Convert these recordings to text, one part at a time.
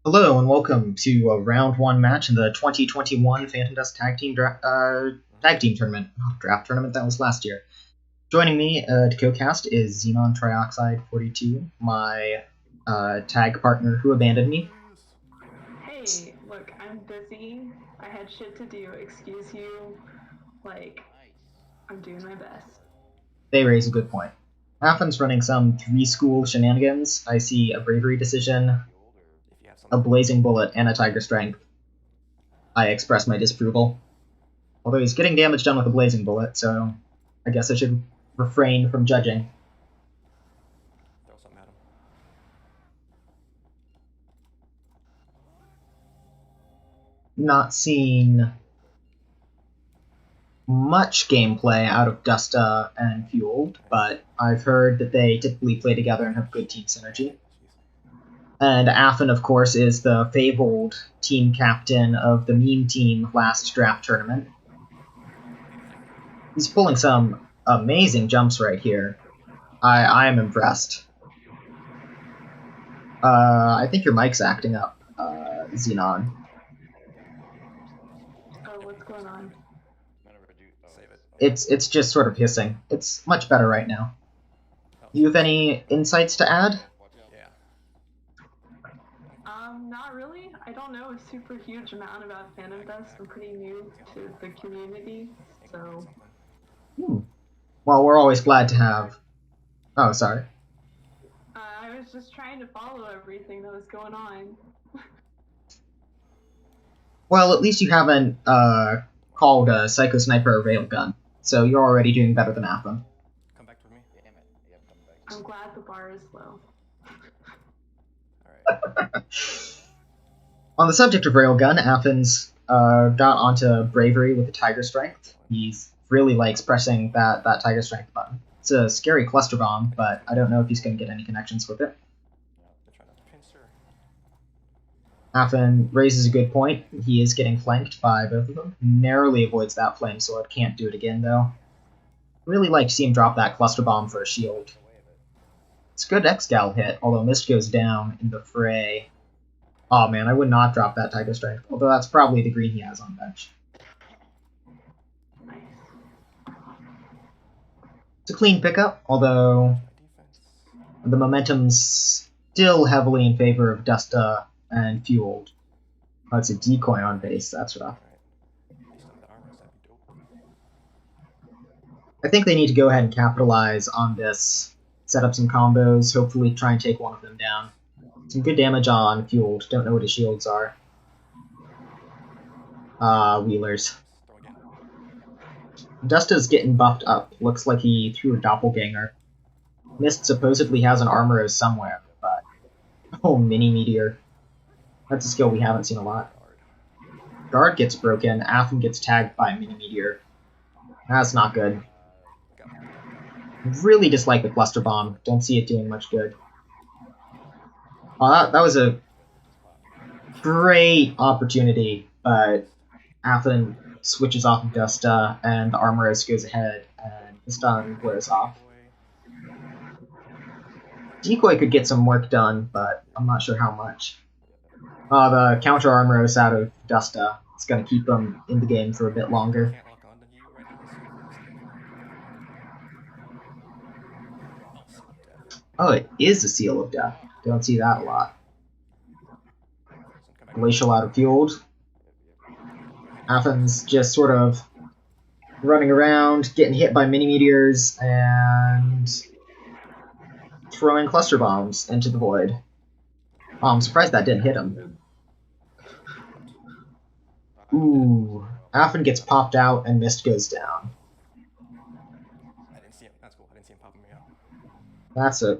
Hello and welcome to a round one match in the 2021 Phantom Dust Tag Team Tournament. Oh, draft tournament, that was last year. Joining me to cocast is XenonTrioxide 42, my tag partner who abandoned me. Hey, look, I'm busy. I had shit to do. Excuse you. Like, I'm doing my best. They raise a good point. Afin's running some three-school shenanigans. I see a bravery decision, a blazing bullet, and a tiger strength. I express my disapproval. Although he's getting damage done with a blazing bullet, so I guess I should refrain from judging. Throw something at him. Not seen much gameplay out of Dustah and Fueled, but I've heard that they typically play together and have good team synergy. And Afin, of course, is the fabled team captain of the meme team last draft tournament. He's pulling some amazing jumps right here. I am impressed. I think your mic's acting up, Xenon. Oh, what's going on? Save it. It's just sort of hissing. It's much better right now. Do you have any insights to add? Yeah. Not really. I don't know a super huge amount about Phantom Dust. I'm pretty new to the community, so. Well, we're always glad to have. Oh, sorry. I was just trying to follow everything that was going on. Well, at least you haven't called a Psycho Sniper a railgun, so you're already doing better than Afin. Come back with me. Damn it. Yep, coming back. I'm glad the bar is low. Alright. On the subject of railgun, Afin's got onto bravery with the Tiger Strength. He really likes pressing that Tiger Strength button. It's a scary cluster bomb, but I don't know if he's going to get any connections with it. They're trying to pincer. Afin raises a good point. He is getting flanked by both of them. Narrowly avoids that flame sword. Can't do it again, though. Really like to see him drop that cluster bomb for a shield. It's a good X-Gal hit, although Mist goes down in the fray. Oh man, I would not drop that Tiger Strength, although that's probably the green he has on bench. Nice. It's a clean pickup, although the momentum's still heavily in favor of Dustah and Fueled. Oh, it's a decoy on base, that's rough. I think they need to go ahead and capitalize on this, set up some combos, hopefully try and take one of them down. Some good damage on Fueled, don't know what his shields are. Wheelers. Dustah's getting buffed up, looks like he threw a doppelganger. Mist supposedly has an armor somewhere, but... Oh, Mini Meteor. That's a skill we haven't seen a lot. Guard gets broken, Afin gets tagged by Mini Meteor. That's not good. Really dislike the cluster bomb. Don't see it doing much good. That was a great opportunity, but Afin switches off of Dustah, and the Armorist goes ahead, and the stun wears off. Decoy could get some work done, but I'm not sure how much. The counter Armorist out of Dustah is going to keep him in the game for a bit longer. Oh, it is a Seal of Death. Don't see that a lot. Glacial out of Fueled. Afin's just sort of running around, getting hit by mini meteors, and throwing cluster bombs into the void. Oh, I'm surprised that didn't hit him. Ooh, Afin gets popped out and Mist goes down. I didn't see him. That's cool. I didn't see him popping me out. That's a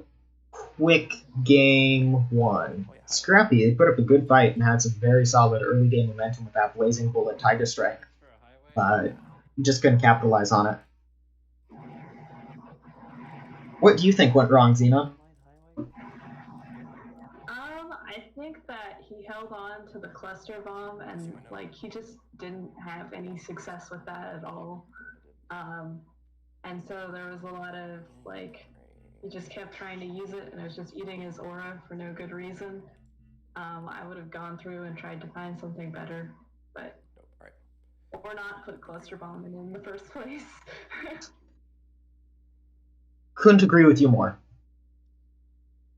quick game one. Scrappy put up a good fight and had some very solid early game momentum with that blazing bullet Tiger Strike, but just couldn't capitalize on it. What do you think went wrong, Xena? I think that he held on to the cluster bomb and like he just didn't have any success with that at all. And so there was a lot of like he just kept trying to use it and it was just eating his aura for no good reason. I would have gone through and tried to find something better, but Nope. Alright. or not put cluster bombing in the first place. Couldn't agree with you more.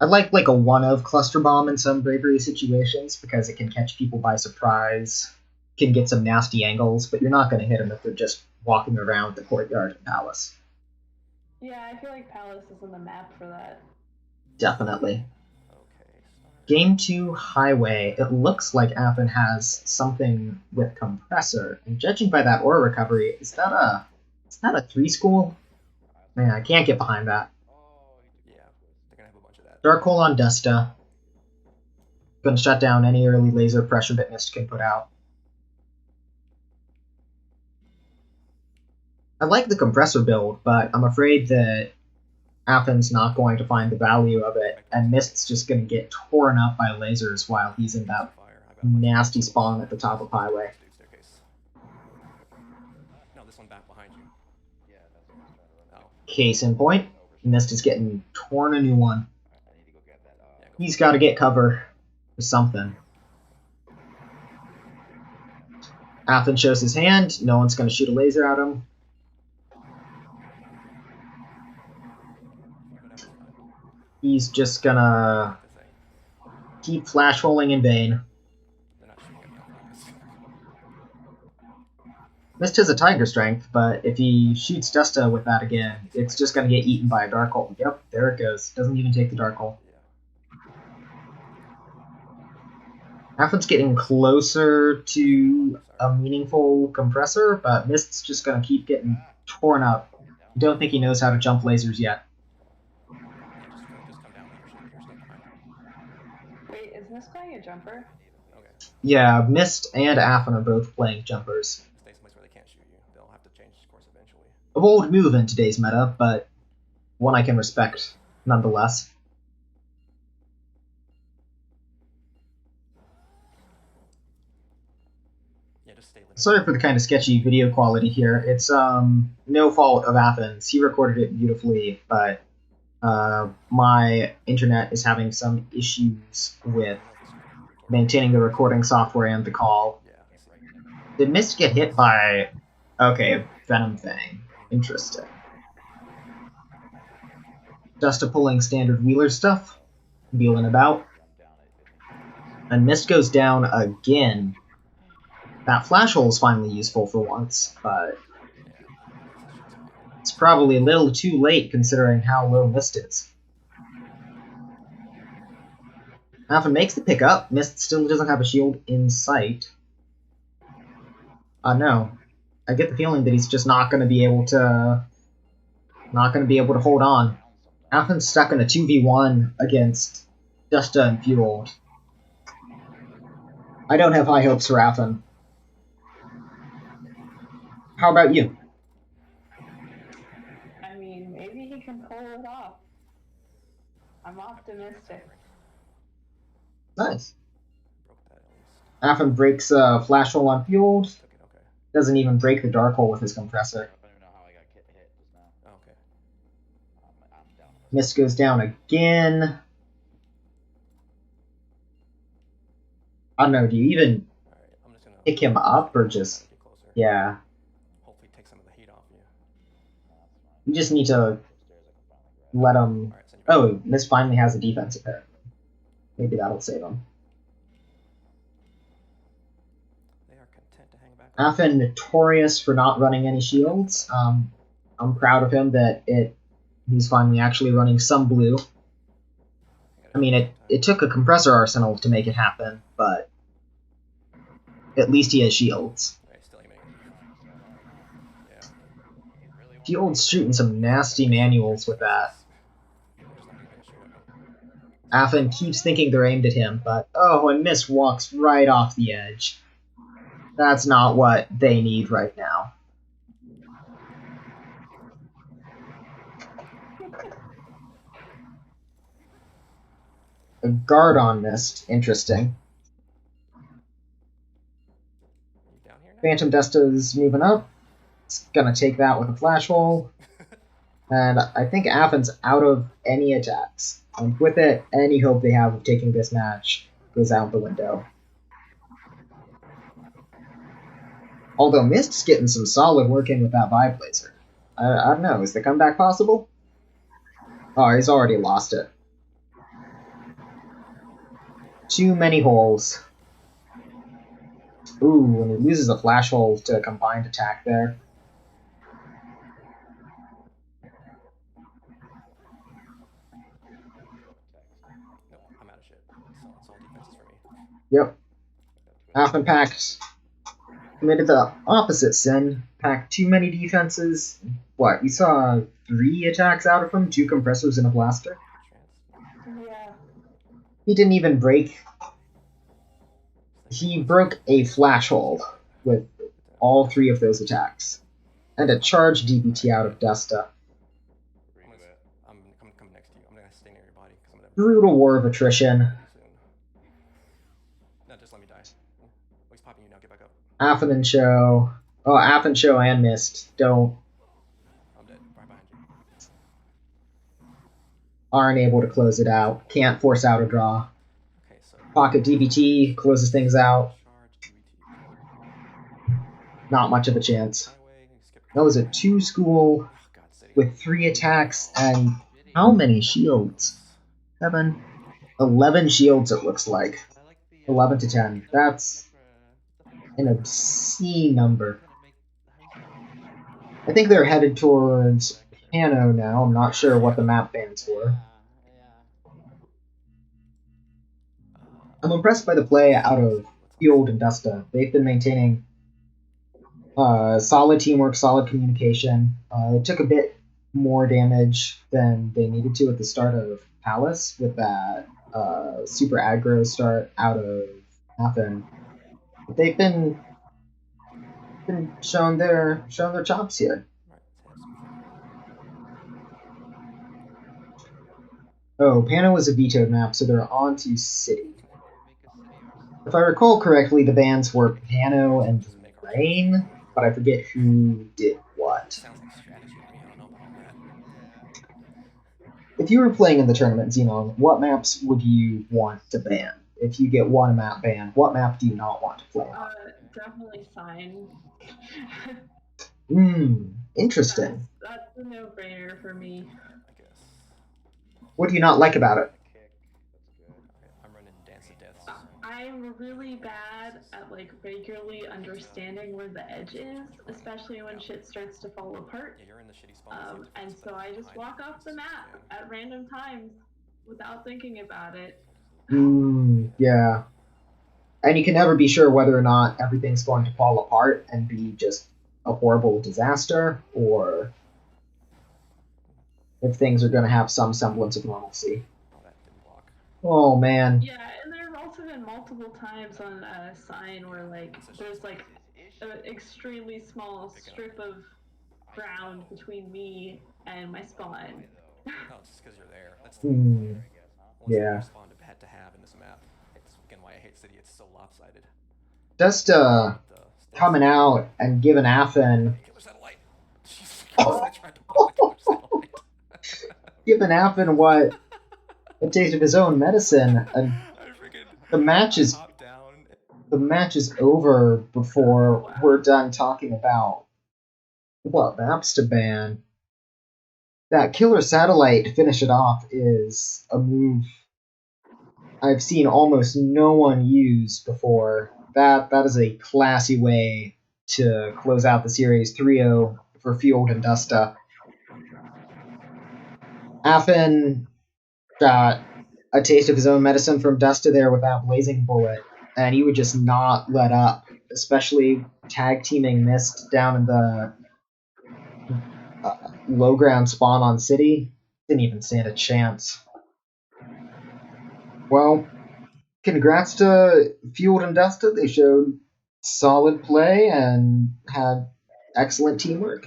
I like a one-of cluster bomb in some bravery situations because it can catch people by surprise, can get some nasty angles, but you're not going to hit them if they're just walking around the courtyard and palace. Yeah, I feel like Palace is on the map for that. Definitely. Okay. Start. Game 2 Highway. It looks like Afin has something with compressor, and judging by that ore recovery, is that a 3 school? Man, I can't get behind that. Yeah, they're gonna have a bunch of that. Dark hole on Dustah. Gonna shut down any early laser pressure that Mist can put out. I like the compressor build, but I'm afraid that Afin's not going to find the value of it, and Mist's just going to get torn up by lasers while he's in that nasty spawn at the top of Highway. No, this one back behind you. Oh. Case in point, Mist is getting torn a new one. He's got to get cover for something. Afin shows his hand. No one's going to shoot a laser at him. He's just gonna keep flash holing in vain. Mist has a Tiger Strength, but if he shoots Dustah with that again, it's just gonna get eaten by a Dark Hole. Yep, there it goes. Doesn't even take the Dark Hole. Afin's getting closer to a meaningful compressor, but Mist's just gonna keep getting torn up. I don't think he knows how to jump lasers yet. Wait, is Mist playing a jumper? Okay. Yeah, Mist and Afin are both playing jumpers. Stay someplace where they can't shoot you. They'll have to change course eventually. A bold move in today's meta, but one I can respect nonetheless. Yeah, just stay lit. Sorry for the kind of sketchy video quality here. It's no fault of Afin's. He recorded it beautifully, but my internet is having some issues with maintaining the recording software and the call. Did Mist get hit by... Okay, Venom Fang. Interesting. Dustah pulling standard Wheeler stuff. Wheeling about. And Mist goes down again. That flash hole is finally useful for once, but... it's probably a little too late considering how low Mist is. Afin makes the pickup. Mist still doesn't have a shield in sight. No. I get the feeling that he's just not going to be able to... hold on. Afin's stuck in a 2v1 against Dustah and Fueled. I don't have high hopes for Afin. How about you? I mean, maybe he can pull it off. I'm optimistic. Nice. Afin breaks a flash hole on Fueled. Doesn't even break the Dark Hole with his compressor. Mist goes down again. I don't know, do you even pick him up or just... yeah. Hopefully take some of the heat off you. You just need to let him... oh, Mist finally has a defense apparently. Maybe that'll save him. Afin notorious for not running any shields. I'm proud of him that he's finally actually running some blue. I mean, it took a compressor arsenal to make it happen, but at least he has shields. Field's shooting some nasty manuals with that. Afin keeps thinking they're aimed at him, but oh, and Mist walks right off the edge. That's not what they need right now. A guard on Mist. Interesting. Phantom Dustah's moving up. It's gonna take that with a flash hole. And I think Afin's out of any attacks. And with it, any hope they have of taking this match goes out the window. Although Mist's getting some solid work in with that Vibe Blazer. I don't know, is the comeback possible? Oh, he's already lost it. Too many holes. Ooh, and he loses a flash hole to a combined attack there. Nope, I'm out of shit. So it's all defenses for me. Yep. Afin packed. Committed the opposite sin. Packed too many defenses. What, you saw 3 attacks out of him? 2 compressors and a blaster? Yeah. He didn't even break. He broke a flash hole with all 3 of those attacks. And a charged DBT out of Dustah. I'm coming next to you. I'm gonna stay near your body because I'm gonna. Brutal war of attrition. No, just let me die. Oh, he's popping you now. Get back up. Afin and Shou. Oh, Afin, Shou, and Mist. Don't. I'm dead. Right behind you. Aren't able to close it out. Can't force out a draw. Okay, so. Pocket DBT closes things out. Not much of a chance. That was a 2 school with 3 attacks and how many shields? 7, 11 shields it looks like. 11 to 10. That's an obscene number. I think they're headed towards Pano now. I'm not sure what the map bands for. I'm impressed by the play out of Fueled and Dustah. They've been maintaining solid teamwork, solid communication. It took a bit more damage than they needed to at the start of Palace with that super aggro start out of Afin. But they've been showing their chops here. Oh, Pano was a vetoed map, so they're on to City. If I recall correctly, the bans were Pano and Rain, but I forget who did what. Sounds like strategy to me. I don't know about all that. If you were playing in the tournament, Xenon, what maps would you want to ban? If you get one map banned, what map do you not want to play on? Definitely Sign. Interesting. That's a no-brainer for me. I guess. What do you not like about it? I'm running Dance of Death. I'm really bad at regularly understanding where the edge is, especially when shit starts to fall apart. Yeah, you're in the shitty spawn. And so I just walk off the map at random times without thinking about it. Yeah. And you can never be sure whether or not everything's going to fall apart and be just a horrible disaster, or if things are going to have some semblance of normalcy. Oh, that didn't block. Oh, man. Yeah, and there have also been multiple times on Sign where there's an extremely small strip of ground between me and my spawn. No, it's just because you're there. That's Yeah. Spawn to have in this map. It's again why I hate City. It's so lopsided. Just coming out and giving Afin. Killer satellite. Jesus Christ, I tried to block the killer satellite. Giving Afin what a taste of his own medicine. And the match is over before we're done talking about what maps to ban. That killer satellite to finish it off is a move I've seen almost no one use before. That is a classy way to close out the series 3-0 for Fueled and Dustah. Afin got a taste of his own medicine from Dustah there with that blazing bullet, and he would just not let up, especially tag teaming Mist down in the low ground spawn on City. Didn't even stand a chance. Well, congrats to Fueled and Dustah. They showed solid play and had excellent teamwork.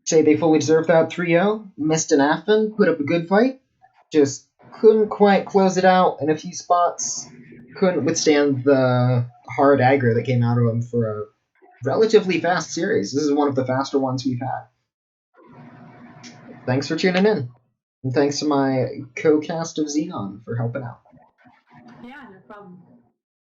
Say they fully deserved that 3-0. Mist and Afin put up a good fight. Just couldn't quite close it out in a few spots. Couldn't withstand the hard aggro that came out of them for a relatively fast series. This is one of the faster ones we've had. Thanks for tuning in. And thanks to my co-cast of Xenon for helping out. problem.